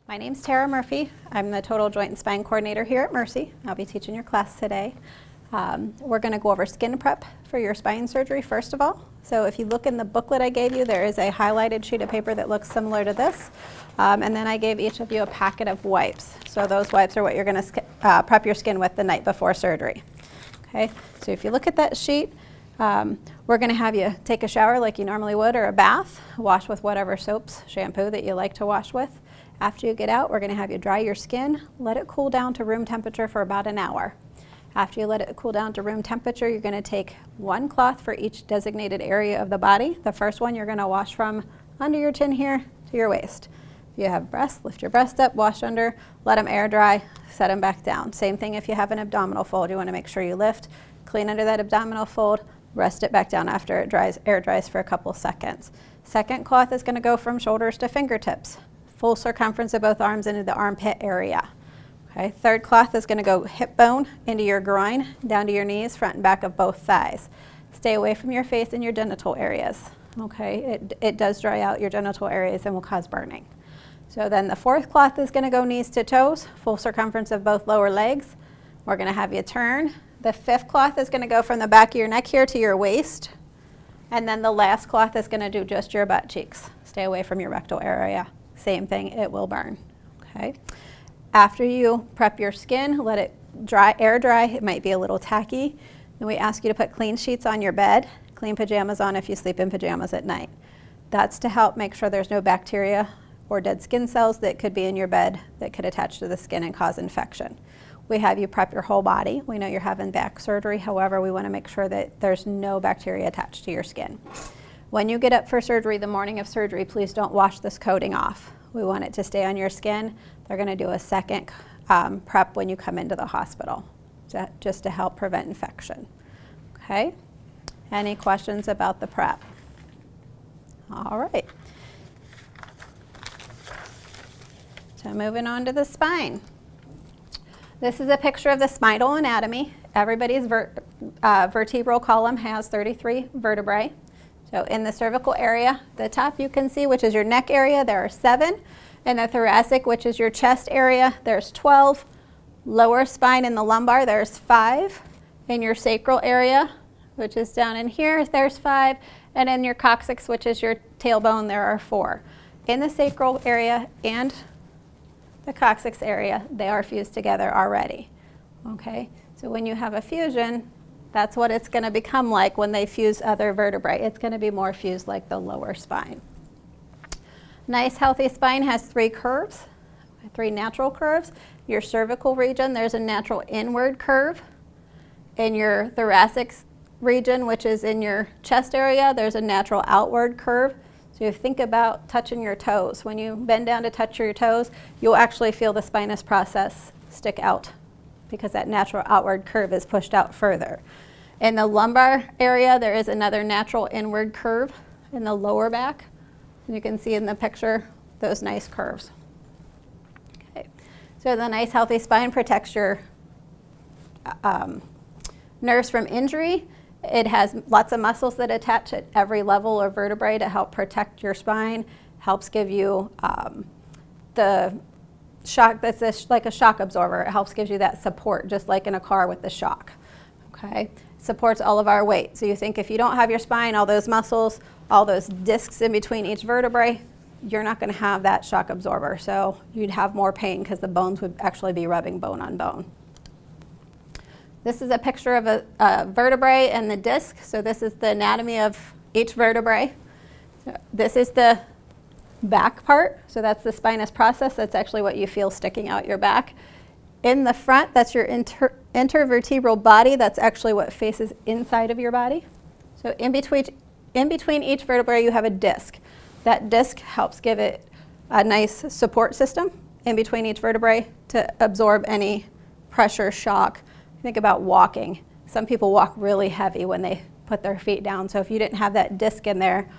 My name's Tara Murphy. I'm the Total Joint and Spine Coordinator here at Mercy. I'll be teaching your class today. We're going to go over skin prep for your spine surgery first of all. So if you look in the booklet I gave you, there is a highlighted sheet of paper that looks similar to this. And then I gave each of you a packet of wipes. So those wipes are what you're going to prep your skin with the night before surgery. Okay, so if you look at that sheet, we're going to have you take a shower like you normally would, or a bath, wash with whatever soaps, shampoo that you like to wash with. After you get out, we're going to have you dry your skin, let it cool down to room temperature for about an hour. After you let it cool down to room temperature, you're going to take one cloth for each designated area of the body. The first one you're going to wash from under your chin here to your waist. If you have breasts, lift your breast up, wash under, let them air dry, set them back down. Same thing if you have an abdominal fold. You want to make sure you lift, clean under that abdominal fold, rest it back down after it dries, air dries for a couple seconds. Second cloth is going to go from shoulders to fingertips. Full circumference of both arms into the armpit area. Okay. Third cloth is going to go hip bone into your groin, down to your knees, front and back of both thighs. Stay away from your face and your genital areas. Okay, it does dry out your genital areas and will cause burning. So then the fourth cloth is going to go knees to toes, full circumference of both lower legs. We're going to have you turn. The fifth cloth is going to go from the back of your neck here to your waist. And then the last cloth is going to do just your butt cheeks. Stay away from your rectal area. Same thing, it will burn. Okay. After you prep your skin, let it dry, air dry. It might be a little tacky. Then we ask you to put clean sheets on your bed, clean pajamas on if you sleep in pajamas at night. That's to help make sure there's no bacteria or dead skin cells that could be in your bed that could attach to the skin and cause infection. We have you prep your whole body. We know you're having back surgery. However, we want to make sure that there's no bacteria attached to your skin. When you get up for surgery, the morning of surgery, please don't wash this coating off. We want it to stay on your skin. They're going to do a second prep when you come into the hospital, just to help prevent infection. Okay? Any questions about the prep? All right. So moving on to the spine. This is a picture of the spinal anatomy. Everybody's vertebral column has 33 vertebrae. So in the cervical area, the top you can see, which is your neck area, there are 7. In the thoracic, which is your chest area, there's 12. Lower spine in the lumbar, there's 5. In your sacral area, which is down in here, there's 5. And in your coccyx, which is your tailbone, there are 4. In the sacral area and the coccyx area, they are fused together already. Okay, so when you have a fusion, that's what it's going to become like when they fuse other vertebrae. It's going to be more fused like the lower spine. Nice healthy spine has 3 curves, 3 natural curves. Your cervical region, there's a natural inward curve. In your thoracic region, which is in your chest area, there's a natural outward curve. So you think about touching your toes. When you bend down to touch your toes, you'll actually feel the spinous process stick out because that natural outward curve is pushed out further. In the lumbar area, there is another natural inward curve in the lower back. You can see in the picture those nice curves. Okay. So the nice healthy spine protects your nerves from injury. It has lots of muscles that attach at every level of vertebrae to help protect your spine, helps give you the shock that's like a shock absorber. It helps gives you that support, just like in a car with the shock. Okay, supports all of our weight. So you think if you don't have your spine, all those muscles, all those discs in between each vertebrae, you're not going to have that shock absorber. So you'd have more pain because the bones would actually be rubbing bone on bone. This is a picture of a vertebrae and the disc. So this is the anatomy of each vertebrae. So this is the back part. So that's the spinous process. That's actually what you feel sticking out your back. In the front, that's your intervertebral body. That's actually what faces inside of your body. So in between each vertebrae, you have a disc. That disc helps give it a nice support system in between each vertebrae to absorb any pressure, shock. Think about walking. Some people walk really heavy when they put their feet down. So if you didn't have that disc in there,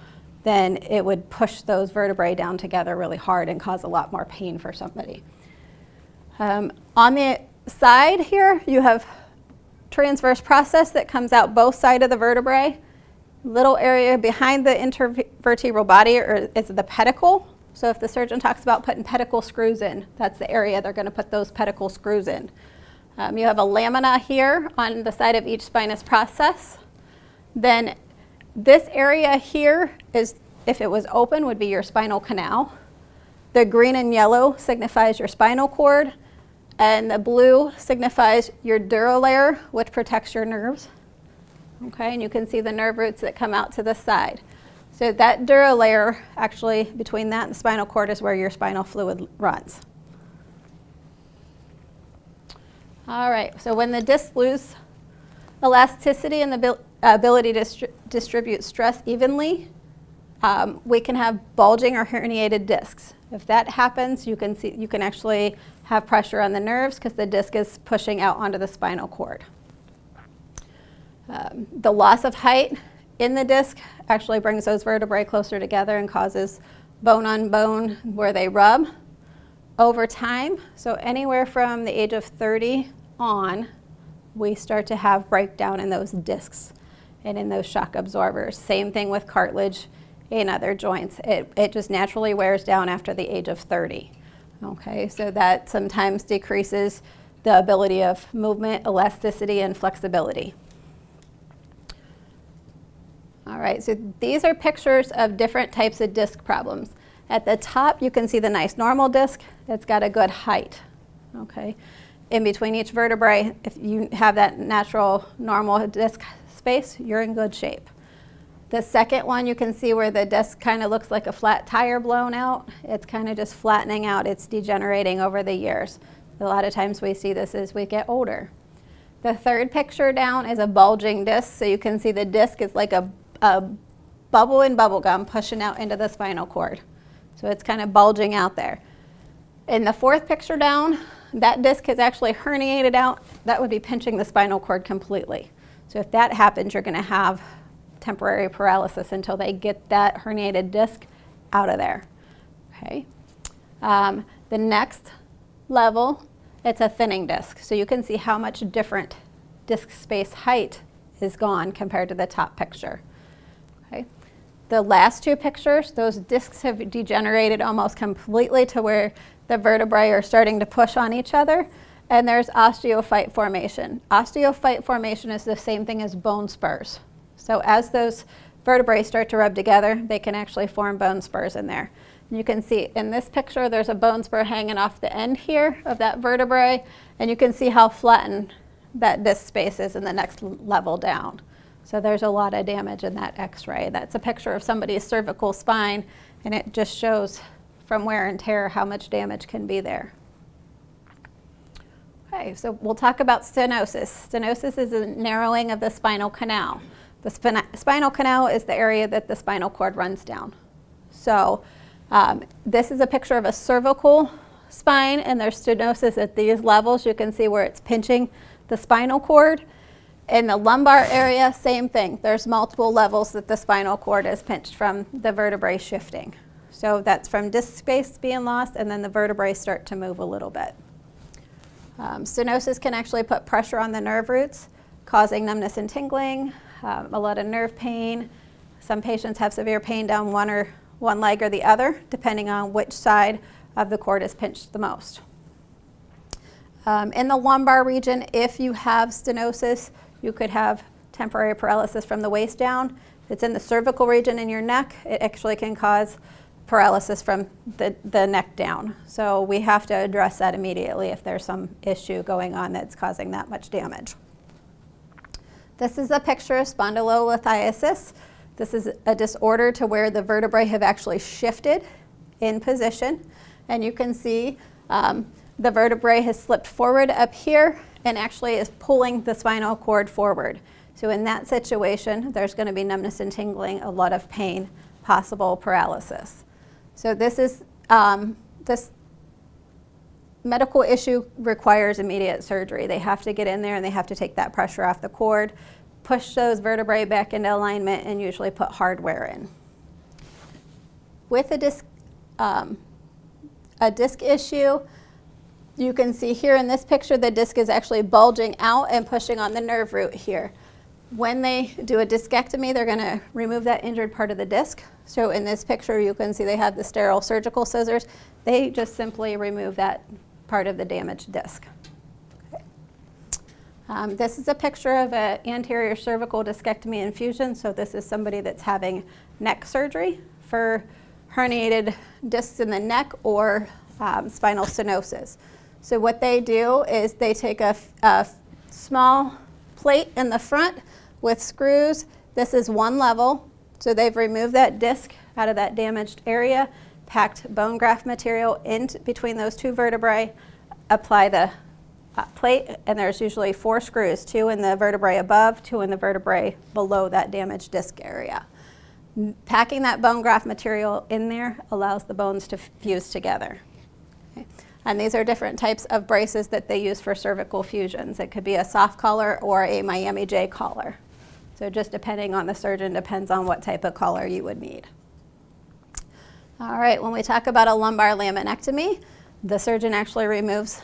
then it would push those vertebrae down together really hard and cause a lot more pain for somebody. On the side here, you have transverse process that comes out both sides of the vertebrae. Little area behind the intervertebral body is the pedicle. So if the surgeon talks about putting pedicle screws in, that's the area they're going to put those pedicle screws in. You have a lamina here on the side of each spinous process. Then this area here is, if it was open, would be your spinal canal. The green and yellow signifies your spinal cord, and the blue signifies your dural layer, which protects your nerves. Okay, and you can see the nerve roots that come out to the side. So that dural layer, actually, between that and the spinal cord is where your spinal fluid runs. All right, so when the discs lose elasticity and the ability to distribute stress evenly, we can have bulging or herniated discs. If that happens, you can actually have pressure on the nerves because the disc is pushing out onto the spinal cord. The loss of height in the disc actually brings those vertebrae closer together and causes bone on bone where they rub over time. So anywhere from the age of 30 on, we start to have breakdown in those discs and in those shock absorbers. Same thing with cartilage in other joints. It just naturally wears down after the age of 30. Okay, so that sometimes decreases the ability of movement, elasticity, and flexibility. All right, so these are pictures of different types of disc problems. At the top, you can see the nice normal disc. It's got a good height. Okay, in between each vertebrae, if you have that natural normal disc space, you're in good shape. The second one, you can see where the disc kind of looks like a flat tire blown out. It's kind of just flattening out. It's degenerating over the years. A lot of times we see this as we get older. The third picture down is a bulging disc. So you can see the disc is like a bubble in bubble gum pushing out into the spinal cord. So it's kind of bulging out there. In the fourth picture down, that disc is actually herniated out. That would be pinching the spinal cord completely. So if that happens, you're going to have temporary paralysis until they get that herniated disc out of there. Okay. The next level, it's a thinning disc. So you can see how much different disc space height is gone compared to the top picture. Okay. The last two pictures, those discs have degenerated almost completely to where the vertebrae are starting to push on each other, and there's osteophyte formation. Osteophyte formation is the same thing as bone spurs. So as those vertebrae start to rub together, they can actually form bone spurs in there. And you can see in this picture, there's a bone spur hanging off the end here of that vertebrae, and you can see how flattened that disc space is in the next level down. So there's a lot of damage in that x-ray. That's a picture of somebody's cervical spine, and it just shows from wear and tear how much damage can be there. Okay, so we'll talk about stenosis. Stenosis is a narrowing of the spinal canal. The spinal canal is the area that the spinal cord runs down. So this is a picture of a cervical spine, and there's stenosis at these levels. You can see where it's pinching the spinal cord. In the lumbar area, same thing. There's multiple levels that the spinal cord is pinched from the vertebrae shifting. So that's from disc space being lost, and then the vertebrae start to move a little bit. Stenosis can actually put pressure on the nerve roots, causing numbness and tingling, a lot of nerve pain. Some patients have severe pain down one leg or the other, depending on which side of the cord is pinched the most. In the lumbar region, if you have stenosis, you could have temporary paralysis from the waist down. If it's in the cervical region in your neck, it actually can cause paralysis from the neck down. So we have to address that immediately if there's some issue going on that's causing that much damage. This is a picture of spondylolithiasis. This is a disorder to where the vertebrae have actually shifted in position. And you can see the vertebrae has slipped forward up here and actually is pulling the spinal cord forward. So in that situation, there's going to be numbness and tingling, a lot of pain, possible paralysis. So this medical issue requires immediate surgery. They have to get in there and they have to take that pressure off the cord, push those vertebrae back into alignment, and usually put hardware in. With a disc issue, you can see here in this picture the disc is actually bulging out and pushing on the nerve root here. When they do a discectomy, they're going to remove that injured part of the disc. So in this picture, you can see they have the sterile surgical scissors. They just simply remove that part of the damaged disc. Okay. This is a picture of an anterior cervical discectomy and fusion. So this is somebody that's having neck surgery for herniated discs in the neck or spinal stenosis. So what they do is they take a small plate in the front with screws. This is one level. So they've removed that disc out of that damaged area, packed bone graft material in between those two vertebrae, apply the plate, and there's usually 4 screws, 2 in the vertebrae above, 2 in the vertebrae below that damaged disc area. Packing that bone graft material in there allows the bones to fuse together. Okay. And these are different types of braces that they use for cervical fusions. It could be a soft collar or a Miami J collar. So just depending on the surgeon, depends on what type of collar you would need. All right, when we talk about a lumbar laminectomy, the surgeon actually removes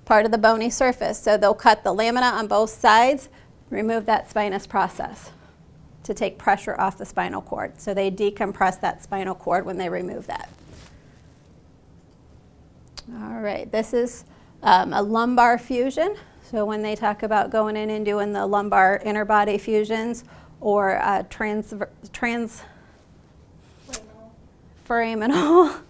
part of the bony surface. So they'll cut the lamina on both sides, remove that spinous process to take pressure off the spinal cord. So they decompress that spinal cord when they remove that. All right, this is a lumbar fusion. So when they talk about going in and doing the lumbar inner body fusions or transforaminal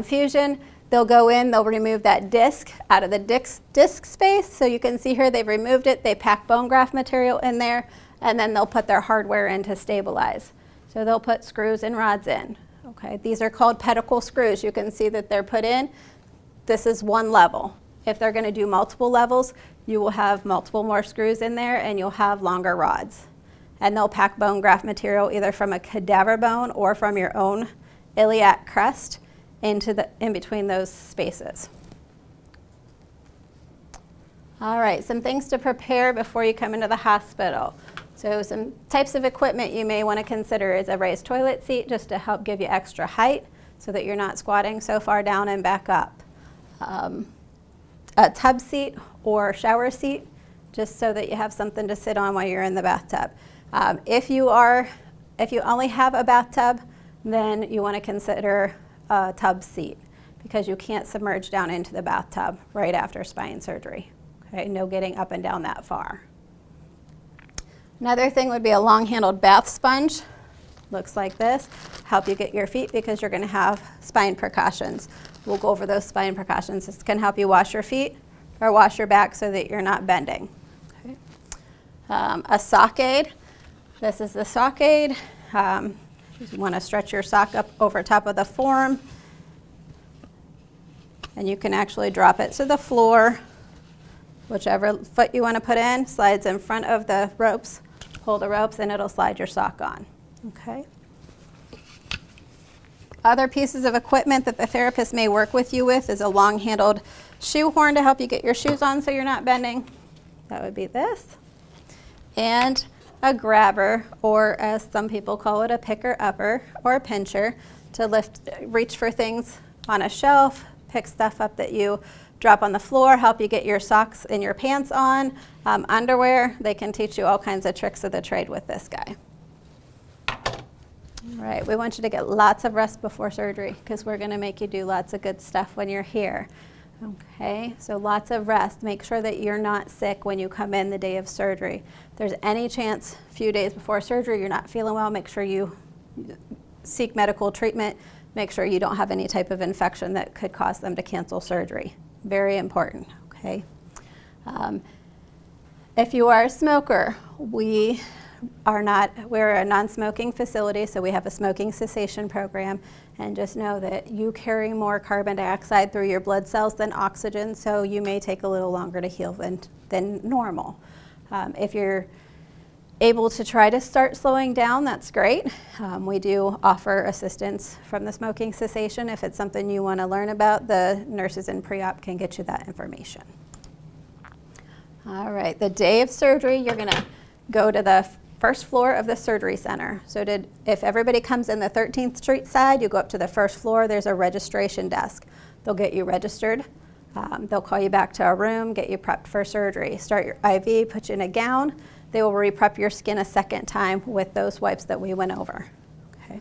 fusion, they'll go in, they'll remove that disc out of the disc space. So you can see here they've removed it, they pack bone graft material in there, and then they'll put their hardware in to stabilize. So they'll put screws and rods in. Okay, these are called pedicle screws. You can see that they're put in. This is one level. If they're going to do multiple levels, you will have multiple more screws in there and you'll have longer rods. And they'll pack bone graft material either from a cadaver bone or from your own iliac crest in between those spaces. All right, some things to prepare before you come into the hospital. So some types of equipment you may want to consider is a raised toilet seat just to help give you extra height so that you're not squatting so far down and back up. A tub seat or shower seat just so that you have something to sit on while you're in the bathtub. If you only have a bathtub, then you want to consider a tub seat because you can't submerge down into the bathtub right after spine surgery. Okay, no getting up and down that far. Another thing would be a long-handled bath sponge. Looks like this. Help you get your feet because you're going to have spine precautions. We'll go over those spine precautions. This can help you wash your feet or wash your back so that you're not bending. Okay. A sock aid. This is the sock aid. You want to stretch your sock up over top of the forearm. And you can actually drop it to the floor. Whichever foot you want to put in slides in front of the ropes. Pull the ropes and it'll slide your sock on. Okay. Other pieces of equipment that the therapist may work with you with is a long-handled shoe horn to help you get your shoes on so you're not bending. That would be this. And a grabber, or as some people call it, a picker-upper or a pincher to reach for things on a shelf, pick stuff up that you drop on the floor, help you get your socks and your pants on, underwear. They can teach you all kinds of tricks of the trade with this guy. All right, we want you to get lots of rest before surgery because we're going to make you do lots of good stuff when you're here. Okay, so lots of rest. Make sure that you're not sick when you come in the day of surgery. If there's any chance a few days before surgery you're not feeling well, make sure you seek medical treatment. Make sure you don't have any type of infection that could cause them to cancel surgery. Very important, okay? If you are a smoker, we're a non-smoking facility, so we have a smoking cessation program, and just know that you carry more carbon dioxide through your blood cells than oxygen, so you may take a little longer to heal than normal. If you're able to try to start slowing down, that's great. We do offer assistance from the smoking cessation. If it's something you want to learn about, the nurses in pre-op can get you that information. All right, the day of surgery, you're going to go to the first floor of the surgery center. So if everybody comes in the 13th Street side, you go up to the first floor, there's a registration desk. They'll get you registered. They'll call you back to a room, get you prepped for surgery. Start your IV, put you in a gown. they will re-prep your skin a second time with those wipes that we went over. Okay.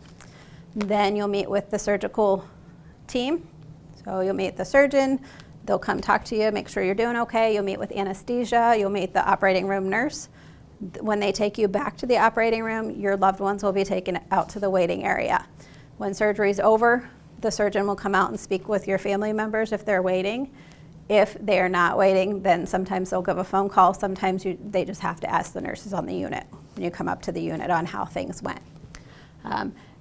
Then you'll meet with the surgical team. So you'll meet the surgeon, they'll come talk to you, make sure you're doing okay. You'll meet with anesthesia, you'll meet the operating room nurse. When they take you back to the operating room, your loved ones will be taken out to the waiting area. When surgery is over, the surgeon will come out and speak with your family members if they're waiting. If they are not waiting, then sometimes they'll give a phone call. Sometimes they just have to ask the nurses on the unit when you come up to the unit on how things went.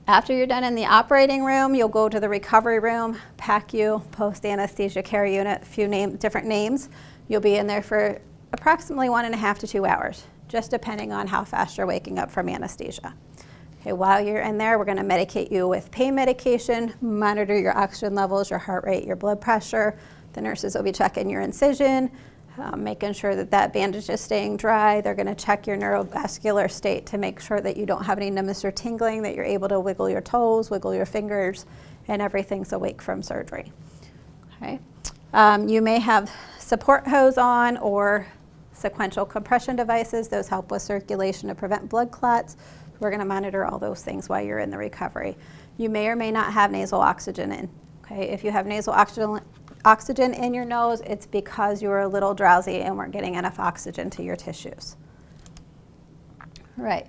After you're done in the operating room, you'll go to the recovery room, PACU, post-anesthesia care unit, a few different names. You'll be in there for approximately 1.5 to 2 hours, just depending on how fast you're waking up from anesthesia. Okay, while you're in there, we're going to medicate you with pain medication, monitor your oxygen levels, your heart rate, your blood pressure. The nurses will be checking your incision, making sure that that bandage is staying dry. They're going to check your neurovascular state to make sure that you don't have any numbness or tingling, that you're able to wiggle your toes, wiggle your fingers, and everything's awake from surgery. Okay. You may have support hose on or sequential compression devices. Those help with circulation to prevent blood clots. We're going to monitor all those things while you're in the recovery. You may or may not have nasal oxygen in. Okay. If you have nasal oxygen in your nose, it's because you were a little drowsy and weren't getting enough oxygen to your tissues. All right.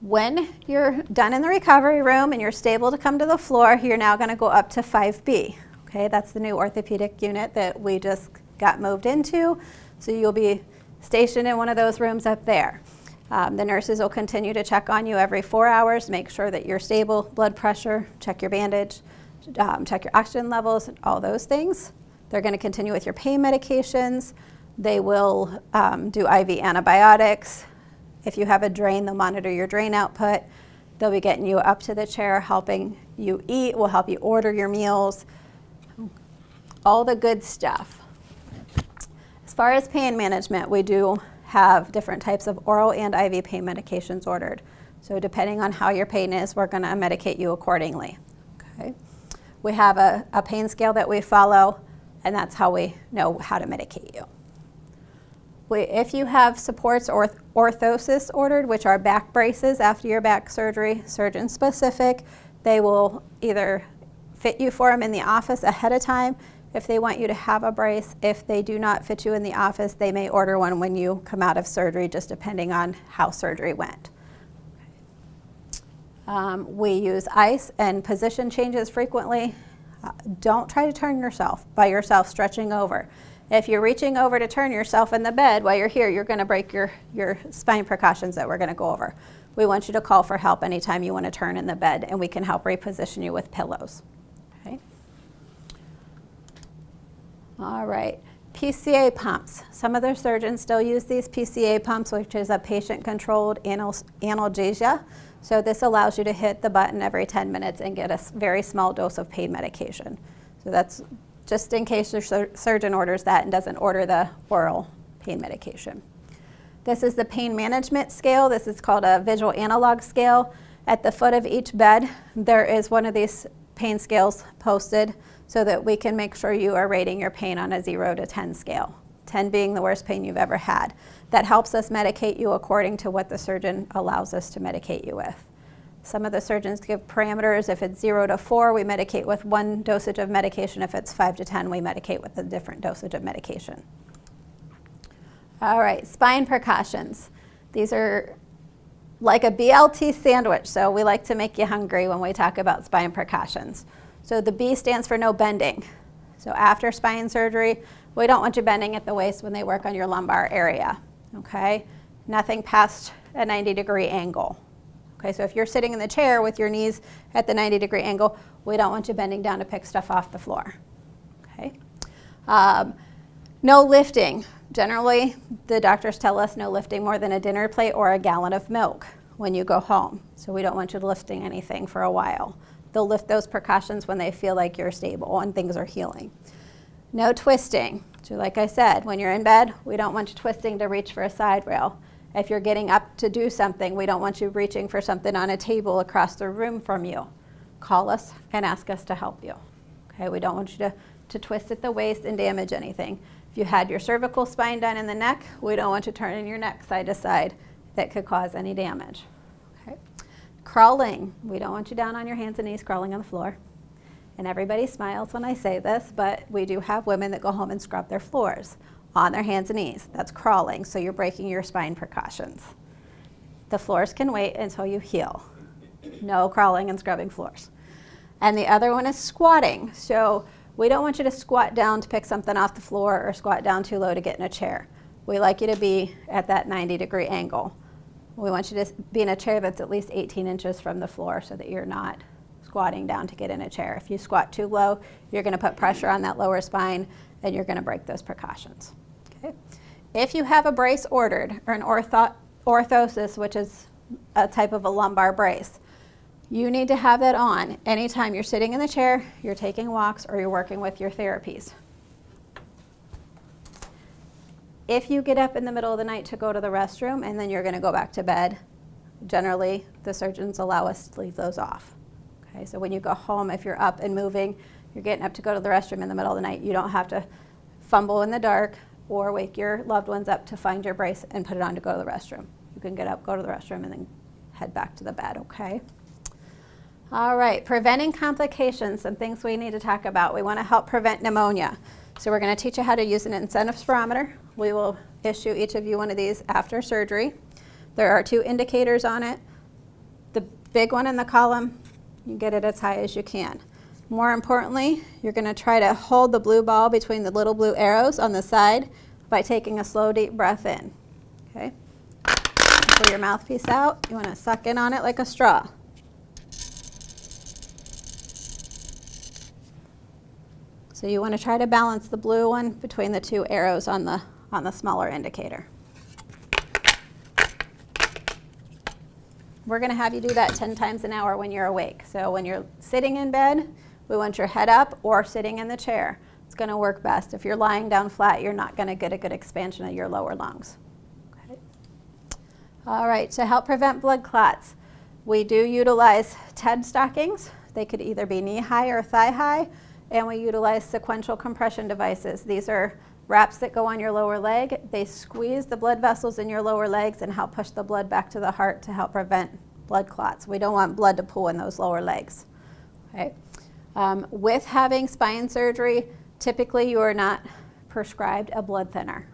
When you're done in the recovery room and you're stable to come to the floor, you're now going to go up to 5B. Okay, that's the new orthopedic unit that we just got moved into. So you'll be stationed in one of those rooms up there. The nurses will continue to check on you every 4 hours, make sure that you're stable, blood pressure, check your bandage, check your oxygen levels, all those things. They're going to continue with your pain medications. They will do IV antibiotics. If you have a drain, they'll monitor your drain output. They'll be getting you up to the chair, helping you eat, will help you order your meals, all the good stuff. As far as pain management, we do have different types of oral and IV pain medications ordered. So depending on how your pain is, we're going to medicate you accordingly. Okay. We have a pain scale that we follow, and that's how we know how to medicate you. If you have supports or orthosis ordered, which are back braces after your back surgery, surgeon specific, they will either fit you for them in the office ahead of time if they want you to have a brace. If they do not fit you in the office, they may order one when you come out of surgery, just depending on how surgery went. We use ice and position changes frequently. Don't try to turn yourself by yourself stretching over. If you're reaching over to turn yourself in the bed while you're here, you're going to break your spine precautions that we're going to go over. We want you to call for help anytime you want to turn in the bed, and we can help reposition you with pillows. Okay. All right. PCA pumps. Some of the surgeons still use these PCA pumps, which is a patient-controlled analgesia. So this allows you to hit the button every 10 minutes and get a very small dose of pain medication. So that's just in case your surgeon orders that and doesn't order the oral pain medication. This is the pain management scale. This is called a visual analog scale. At the foot of each bed, there is one of these pain scales posted so that we can make sure you are rating your pain on a 0 to 10 scale, 10 being the worst pain you've ever had. That helps us medicate you according to what the surgeon allows us to medicate you with. Some of the surgeons give parameters. If it's 0 to 4, we medicate with one dosage of medication. If it's 5 to 10, we medicate with a different dosage of medication. All right, spine precautions. These are like a BLT sandwich, so we like to make you hungry when we talk about spine precautions. So the B stands for no bending. So after spine surgery, we don't want you bending at the waist when they work on your lumbar area, okay? Nothing past a 90-degree angle. Okay, so if you're sitting in the chair with your knees at the 90-degree angle, we don't want you bending down to pick stuff off the floor. Okay. No lifting. Generally, the doctors tell us no lifting more than a dinner plate or a gallon of milk when you go home. So we don't want you lifting anything for a while. They'll lift those precautions when they feel like you're stable and things are healing. No twisting. So like I said, when you're in bed, we don't want you twisting to reach for a side rail. If you're getting up to do something, we don't want you reaching for something on a table across the room from you. Call us and ask us to help you. Okay, we don't want you to twist at the waist and damage anything. If you had your cervical spine done in the neck, we don't want you turning your neck side to side that could cause any damage. Okay. Crawling, we don't want you down on your hands and knees crawling on the floor. And everybody smiles when I say this, but we do have women that go home and scrub their floors on their hands and knees. That's crawling, so you're breaking your spine precautions. The floors can wait until you heal. No crawling and scrubbing floors. And the other one is squatting. So we don't want you to squat down to pick something off the floor or squat down too low to get in a chair. We like you to be at that 90-degree angle. We want you to be in a chair that's at least 18 inches from the floor so that you're not squatting down to get in a chair. If you squat too low, you're going to put pressure on that lower spine and you're going to break those precautions. Okay? If you have a brace ordered, or an orthosis, which is a type of a lumbar brace, you need to have that on anytime you're sitting in the chair, you're taking walks, or you're working with your therapies. If you get up in the middle of the night to go to the restroom and then you're going to go back to bed, generally the surgeons allow us to leave those off. Okay, so when you go home, if you're up and moving, you're getting up to go to the restroom in the middle of the night, you don't have to fumble in the dark or wake your loved ones up to find your brace and put it on to go to the restroom. You can get up, go to the restroom, and then head back to the bed, okay? All right, preventing complications, some things we need to talk about. We want to help prevent pneumonia. So we're going to teach you how to use an incentive spirometer. We will issue each of you one of these after surgery. There are 2 indicators on it. The big one in the column, you get it as high as you can. More importantly, you're going to try to hold the blue ball between the little blue arrows on the side by taking a slow, deep breath in. Okay? Pull your mouthpiece out. You want to suck in on it like a straw. So you want to try to balance the blue one between the 2 arrows on the smaller indicator. We're going to have you do that 10 times an hour when you're awake. So when you're sitting in bed, we want your head up or sitting in the chair. It's going to work best. If you're lying down flat, you're not going to get a good expansion of your lower lungs. Okay. All right, to help prevent blood clots, we do utilize TED stockings. They could either be knee high or thigh high, and we utilize sequential compression devices. These are wraps that go on your lower leg. They squeeze the blood vessels in your lower legs and help push the blood back to the heart to help prevent blood clots. We don't want blood to pool in those lower legs. Okay. With having spine surgery, typically you are not prescribed a blood thinner.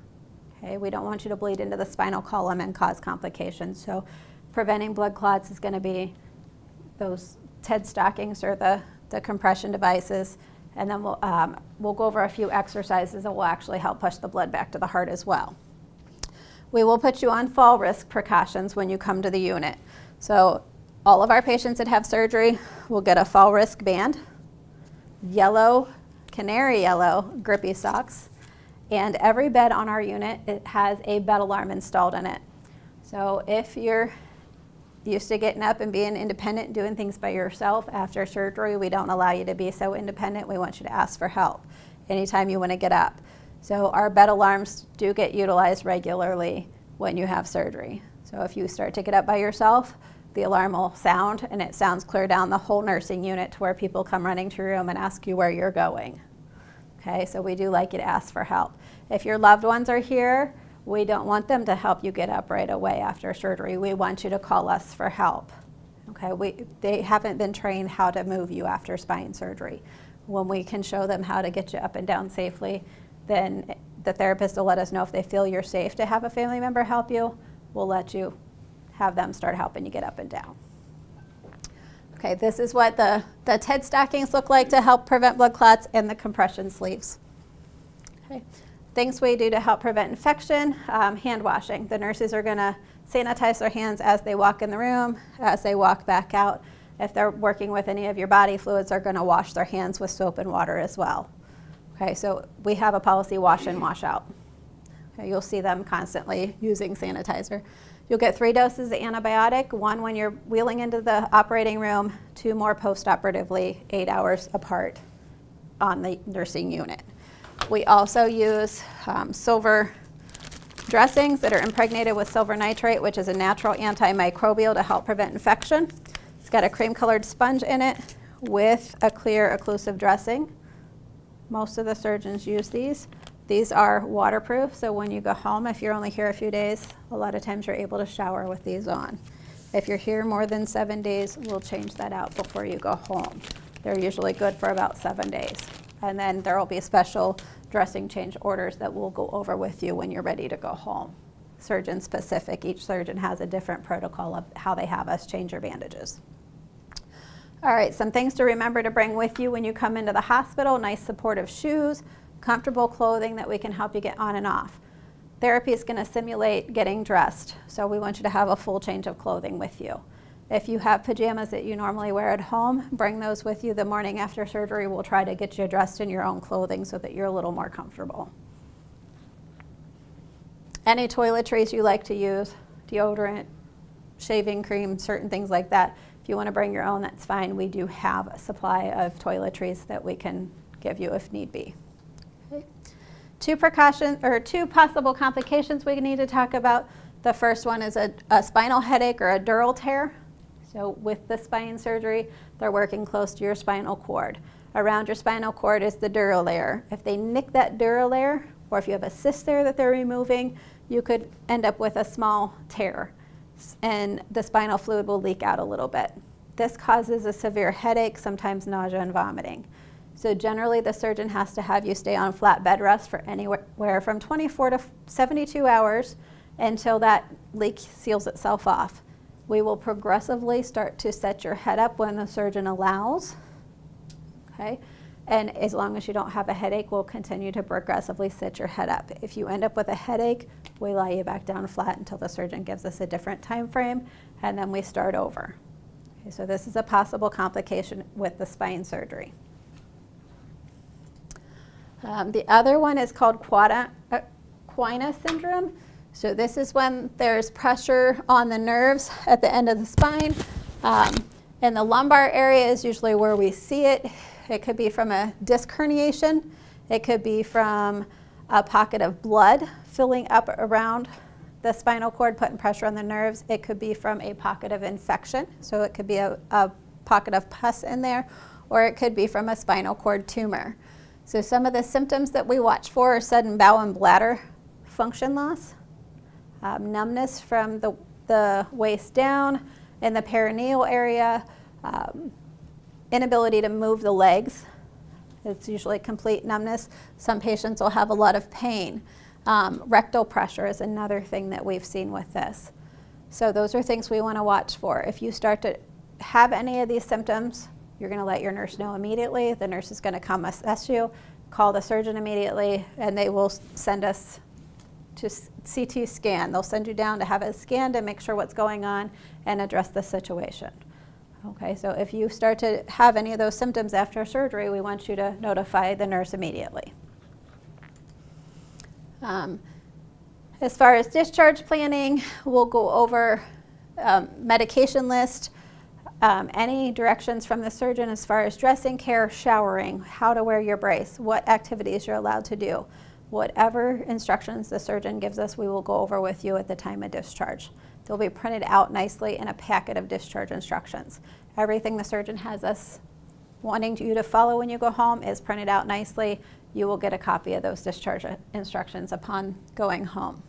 Okay. We don't want you to bleed into the spinal column and cause complications. So preventing blood clots is going to be those TED stockings or the compression devices. And then we'll go over a few exercises that will actually help push the blood back to the heart as well. We will put you on fall risk precautions when you come to the unit. So all of our patients that have surgery will get a fall risk band, yellow, canary yellow grippy socks, and every bed on our unit, it has a bed alarm installed in it. So if you're used to getting up and being independent, doing things by yourself after surgery, we don't allow you to be so independent. We want you to ask for help anytime you want to get up. So our bed alarms do get utilized regularly when you have surgery. So if you start to get up by yourself, the alarm will sound, and it sounds clear down the whole nursing unit to where people come running to your room and ask you where you're going. Okay, so we do like you to ask for help. If your loved ones are here, we don't want them to help you get up right away after surgery. We want you to call us for help. Okay, they haven't been trained how to move you after spine surgery. When we can show them how to get you up and down safely, then the therapist will let us know if they feel you're safe to have a family member help you. We'll let you have them start helping you get up and down. Okay, this is what the TED stockings look like to help prevent blood clots, and the compression sleeves. Okay. Things we do to help prevent infection, hand washing. The nurses are going to sanitize their hands as they walk in the room, as they walk back out. If they're working with any of your body fluids, they're going to wash their hands with soap and water as well. Okay, so we have a policy wash in, wash out. Okay, you'll see them constantly using sanitizer. You'll get 3 doses of antibiotic, 1 when you're wheeling into the operating room, 2 more post-operatively, 8 hours apart on the nursing unit. We also use silver dressings that are impregnated with silver nitrate, which is a natural antimicrobial to help prevent infection. It's got a cream-colored sponge in it with a clear occlusive dressing. Most of the surgeons use these. These are waterproof, so when you go home, if you're only here a few days, a lot of times you're able to shower with these on. If you're here more than 7 days, we'll change that out before you go home. They're usually good for about 7 days. And then there will be special dressing change orders that we'll go over with you when you're ready to go home. Surgeon specific, each surgeon has a different protocol of how they have us change your bandages. All right, some things to remember to bring with you when you come into the hospital: nice supportive shoes, comfortable clothing that we can help you get on and off. Therapy is going to simulate getting dressed, so we want you to have a full change of clothing with you. If you have pajamas that you normally wear at home, bring those with you the morning after surgery. We'll try to get you dressed in your own clothing so that you're a little more comfortable. Any toiletries you like to use, deodorant, shaving cream, certain things like that. If you want to bring your own, that's fine. We do have a supply of toiletries that we can give you if need be. Okay. Two possible complications we need to talk about. The first one is a spinal headache or a dural tear. So with the spine surgery, they're working close to your spinal cord. Around your spinal cord is the dural layer. If they nick that dural layer, or if you have a cyst there that they're removing, you could end up with a small tear, and the spinal fluid will leak out a little bit. This causes a severe headache, sometimes nausea and vomiting. So generally the surgeon has to have you stay on flat bed rest for anywhere from 24 to 72 hours until that leak seals itself off. We will progressively start to set your head up when the surgeon allows, okay? And as long as you don't have a headache, we'll continue to progressively sit your head up. If you end up with a headache, we lie you back down flat until the surgeon gives us a different time frame, and then we start over. Okay, so this is a possible complication with the spine surgery. The other one is called Quina syndrome. So this is when there's pressure on the nerves at the end of the spine. In the lumbar area is usually where we see it. It could be from a disc herniation. It could be from a pocket of blood filling up around the spinal cord, putting pressure on the nerves. It could be from a pocket of infection. So it could be a pocket of pus in there, or it could be from a spinal cord tumor. So some of the symptoms that we watch for are sudden bowel and bladder function loss, numbness from the waist down in the perineal area, inability to move the legs. It's usually complete numbness. Some patients will have a lot of pain. Rectal pressure is another thing that we've seen with this. So those are things we want to watch for. If you start to have any of these symptoms, you're going to let your nurse know immediately. The nurse is going to come assess you, call the surgeon immediately, and they will send us to CT scan. They'll send you down to have it scanned and make sure what's going on and address the situation. Okay, so if you start to have any of those symptoms after surgery, we want you to notify the nurse immediately. As far as discharge planning, we'll go over medication list, any directions from the surgeon as far as dressing care, showering, how to wear your brace, what activities you're allowed to do. Whatever instructions the surgeon gives us, we will go over with you at the time of discharge. They'll be printed out nicely in a packet of discharge instructions. Everything the surgeon has us wanting you to follow when you go home is printed out nicely. You will get a copy of those discharge instructions upon going home.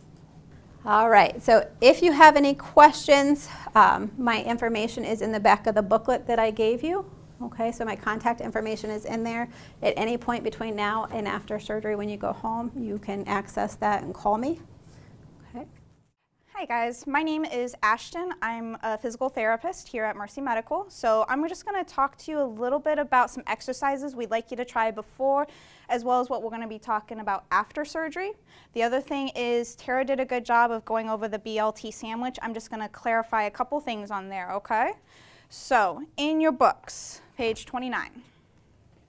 All right, so if you have any questions, my information is in the back of the booklet that I gave you. Okay, so my contact information is in there. At any point between now and after surgery when you go home, you can access that and call me. Okay. Hi guys, my name is Ashton. I'm a physical therapist here at Mercy Medical. So I'm just going to talk to you a little bit about some exercises we'd like you to try before, as well as what we're going to be talking about after surgery. The other thing is Tara did a good job of going over the BLT sandwich. I'm just going to clarify a couple things on there, okay? So in your books, page 29,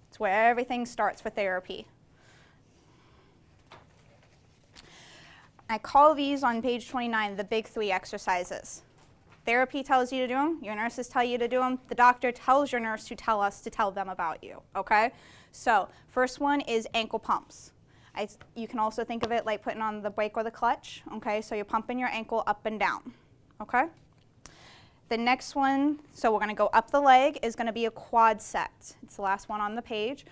it's where everything starts for therapy. I call these on page 29 the big three exercises. Therapy tells you to do them, your nurses tell you to do them, the doctor tells your nurse to tell us to tell them about you, okay? So first one is ankle pumps. You can also think of it like putting on the brake or the clutch, okay? So you're pumping your ankle up and down, okay? The next one, so we're going to go up the leg, is going to be a quad set. It's the last one on the page.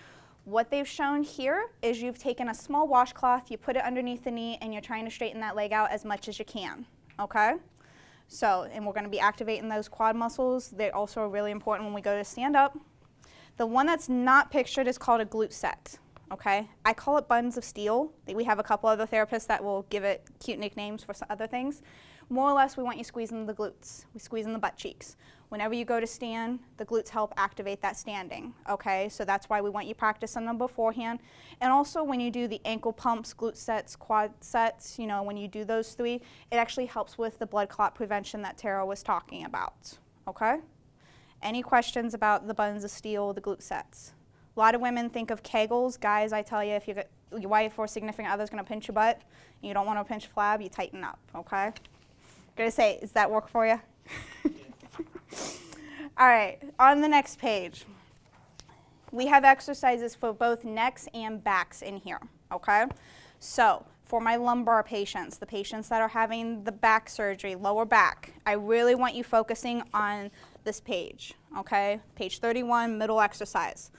What they've shown here is you've taken a small washcloth, you put it underneath the knee, and you're trying to straighten that leg out as much as you can, okay? So, and we're gonna be activating those quad muscles. They also are really important when we go to stand up. The one that's not pictured is called a glute set, okay? I call it buns of steel. We have a couple other therapists that will give it cute nicknames for some other things. More or less, we want you squeezing the glutes. We squeeze in the butt cheeks. Whenever you go to stand, the glutes help activate that standing, okay? So that's why we want you practicing them beforehand. And also when you do the ankle pumps, glute sets, quad sets, you know, when you do those 3, it actually helps with the blood clot prevention that Tara was talking about, okay? Any questions about the buns of steel, the glute sets? A lot of women think of Kegels. Guys, I tell you, if your wife or significant other is gonna pinch your butt, and you don't want to pinch flab, you tighten up, okay? Gonna say, does that work for you? All right, on the next page, we have exercises for both necks and backs in here, okay? So, for my lumbar patients, the patients that are having the back surgery, lower back, I really want you focusing on this page, okay? Page 31, middle exercise,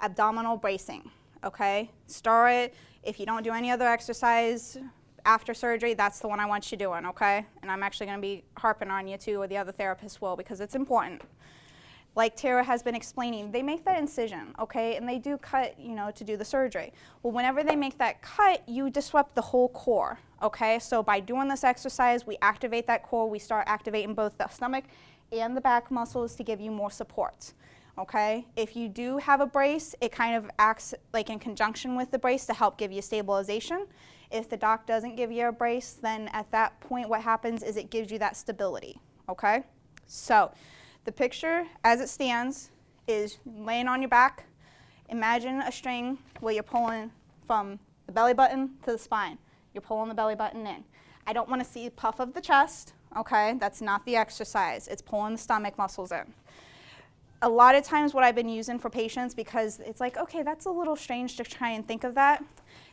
abdominal bracing, okay? Start it. If you don't do any other exercise after surgery, that's the one I want you doing, okay? And I'm actually gonna be harping on you too, or the other therapists will, because it's important. Like Tara has been explaining, they make that incision, okay? And they do cut, you know, to do the surgery. Well, whenever they make that cut, you disrupt the whole core, okay? So by doing this exercise, we activate that core, we start activating both the stomach and the back muscles to give you more support, okay? If you do have a brace, it kind of acts like in conjunction with the brace to help give you stabilization. If the doc doesn't give you a brace, then at that point what happens is it gives you that stability, okay? So the picture as it stands is laying on your back. Imagine a string where you're pulling from the belly button to the spine. You're pulling the belly button in. I don't want to see puff of the chest, okay? That's not the exercise. It's pulling the stomach muscles in. A lot of times what I've been using for patients, because it's like, okay, that's a little strange to try and think of that.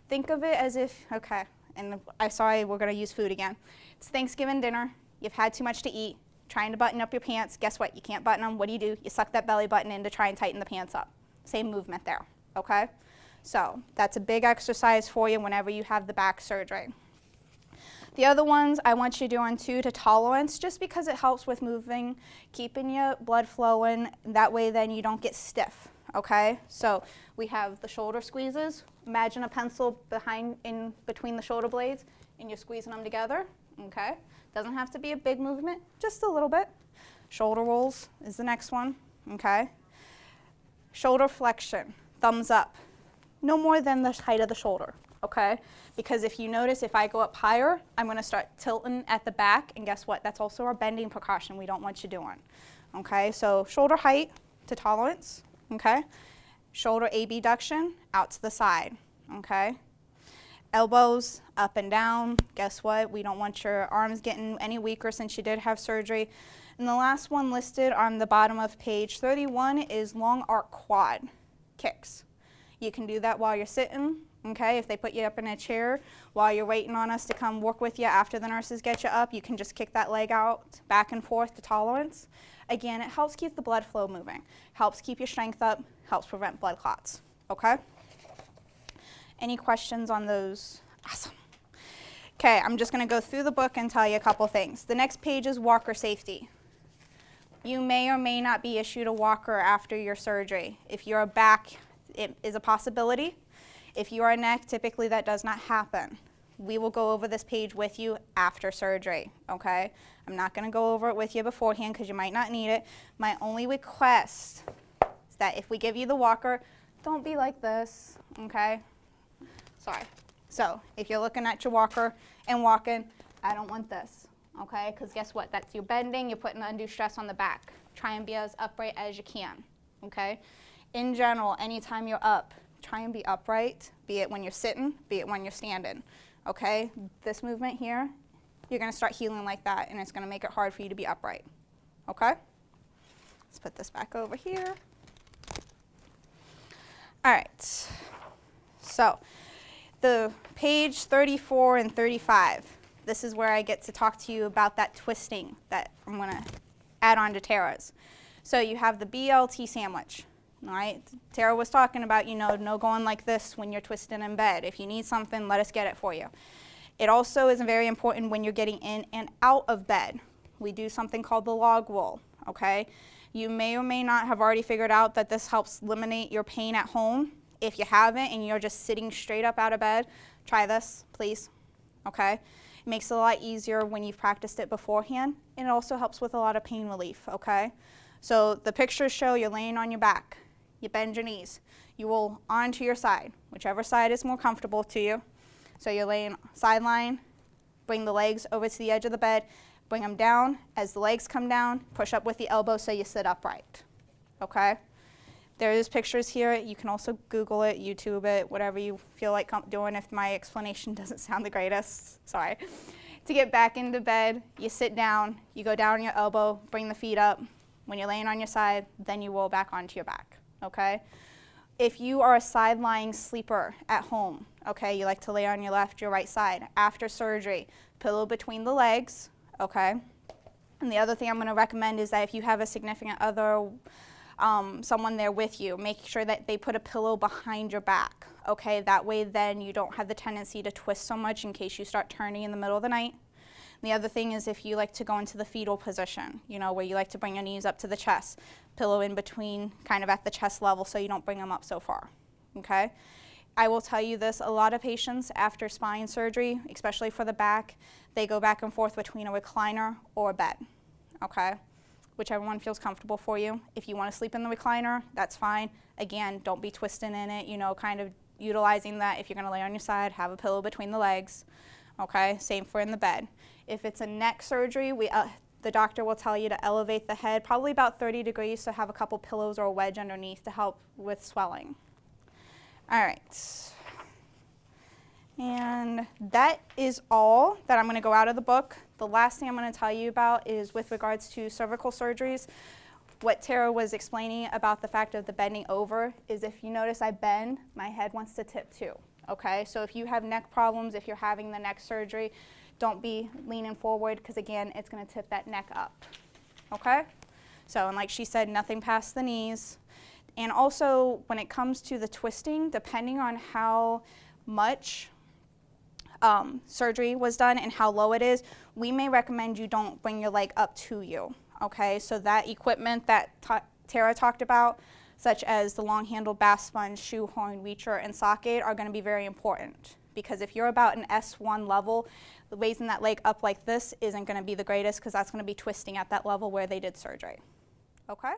Think of it as if, okay, and sorry, we're gonna use food again. It's Thanksgiving dinner, you've had too much to eat, trying to button up your pants, guess what? You can't button them. What do? You suck that belly button in to try and tighten the pants up. Same movement there, okay? So that's a big exercise for you whenever you have the back surgery. The other ones I want you doing too to tolerance, just because it helps with moving, keeping your blood flowing. That way then you don't get stiff, okay? So we have the shoulder squeezes. Imagine a pencil in between the shoulder blades and you're squeezing them together, okay? Doesn't have to be a big movement, just a little bit. Shoulder rolls is the next one, okay? Shoulder flexion, thumbs up. No more than the height of the shoulder, okay? Because if you notice, if I go up higher, I'm gonna start tilting at the back, and guess what? That's also a bending precaution we don't want you doing, okay? So shoulder height to tolerance, okay? Shoulder abduction, out to the side, okay? Elbows up and down. Guess what? We don't want your arms getting any weaker since you did have surgery. And the last one listed on the bottom of page 31 is long arc quad kicks. You can do that while you're sitting, okay? If they put you up in a chair while you're waiting on us to come work with you after the nurses get you up, you can just kick that leg out back and forth to tolerance. Again, it helps keep the blood flow moving, helps keep your strength up, helps prevent blood clots, okay? Any questions on those? Awesome. Okay, I'm just gonna go through the book and tell you a couple things. The next page is walker safety. You may or may not be issued a walker after your surgery. If you're a back, it is a possibility. If you are a neck, typically that does not happen. We will go over this page with you after surgery, okay? I'm not gonna go over it with you beforehand because you might not need it. My only request is that if we give you the walker, don't be like this, okay? Sorry. So if you're looking at your walker and walking, I don't want this, okay? Because guess what? That's you bending, you're putting undue stress on the back. Try and be as upright as you can, okay? In general, anytime you're up, try and be upright, be it when you're sitting, be it when you're standing, okay? This movement here, you're gonna start healing like that, and it's gonna make it hard for you to be upright, okay? Let's put this back over here. All right, so the page 34 and 35, this is where I get to talk to you about that twisting that I'm gonna add on to Tara's. So you have the BLT sandwich. All right, Tara was talking about, no going like this when you're twisting in bed. If you need something, let us get it for you. It also is very important when you're getting in and out of bed. We do something called the log roll, okay? You may or may not have already figured out that this helps eliminate your pain at home. If you haven't and you're just sitting straight up out of bed, try this, please, okay? It makes it a lot easier when you've practiced it beforehand, and it also helps with a lot of pain relief, okay? So the pictures show you're laying on your back. You bend your knees. You roll onto your side, whichever side is more comfortable to you. So you're laying sideline, bring the legs over to the edge of the bed, bring them down. As the legs come down, push up with the elbow so you sit upright, okay? There is pictures here. You can also Google it, YouTube it, whatever you feel like doing if my explanation doesn't sound the greatest, sorry. To get back into bed, you sit down, you go down on your elbow, bring the feet up. When you're laying on your side, then you roll back onto your back. Okay? If you are a side-lying sleeper at home, okay, you like to lay on your left, your right side, after surgery, pillow between the legs, okay? And the other thing I'm going to recommend is that if you have a significant other, someone there with you, make sure that they put a pillow behind your back, okay? That way then you don't have the tendency to twist so much in case you start turning in the middle of the night. The other thing is if you like to go into the fetal position, where you like to bring your knees up to the chest, pillow in between, kind of at the chest level so you don't bring them up so far, okay? I will tell you this, a lot of patients after spine surgery, especially for the back, they go back and forth between a recliner or a bed, okay? Whichever one feels comfortable for you. If you want to sleep in the recliner, that's fine. Again, don't be twisting in it, kind of utilizing that. If you're going to lay on your side, have a pillow between the legs, okay? Same for in the bed. If it's a neck surgery, the doctor will tell you to elevate the head probably about 30 degrees, so have a couple pillows or a wedge underneath to help with swelling. All right. And that is all that I'm going to go out of the book. The last thing I'm going to tell you about is with regards to cervical surgeries. What Tara was explaining about the fact of the bending over is if you notice I bend, my head wants to tip too. Okay, so if you have neck problems, if you're having the neck surgery, don't be leaning forward because again, it's going to tip that neck up. Okay? So, and like she said, nothing past the knees. And also, when it comes to the twisting, depending on how much surgery was done and how low it is, we may recommend you don't bring your leg up to you. Okay? So that equipment that Tara talked about, such as the long-handled bath sponge, shoehorn, reacher, and socket, are going to be very important. Because if you're about an S1 level, raising that leg up like this isn't going to be the greatest because that's going to be twisting at that level where they did surgery. Okay?